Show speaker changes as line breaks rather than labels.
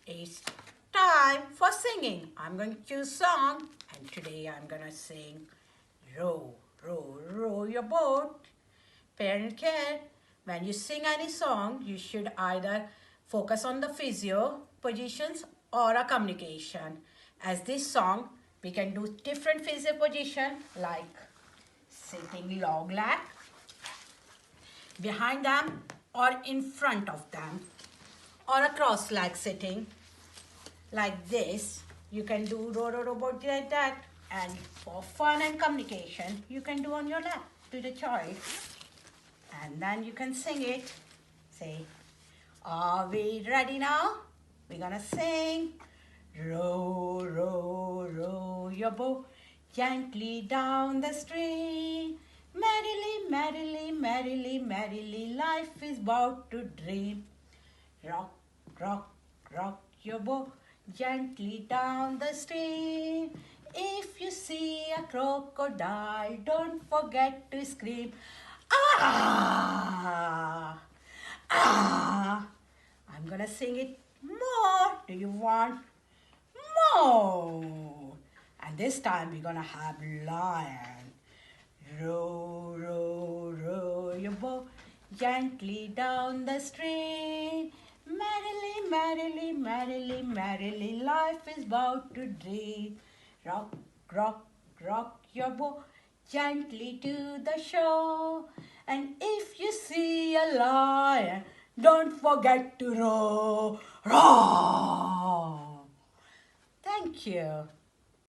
It's time for singing. I'm going to choose song and today I'm going to sing Row, row, row your boat. Parent care, when you sing any song, you should either focus on the physio positions or a communication. As this song, we can do different physio position like sitting long leg, behind them or in front of them, or a cross leg sitting like this. You can do row robot like that, and for fun and communication you can do on your lap to the child, and then you can sing it. Say, are we ready now? We're gonna sing. Row, row, row your boat gently down the stream. Merrily, merrily, merrily, merrily, life is about to dream. Rock, rock, rock your boat gently down the stream. If you see a crocodile, don't forget to scream. Ah! Ah! I'm gonna sing it more. Do you want more? And this time we're gonna have lion. Row, row, row your boat gently down the stream. Merrily, merrily, merrily, merrily, life is about to dream. Rock, rock, rock your boat gently to the shore. And if you see a lion, don't forget to row. Roar! Thank you.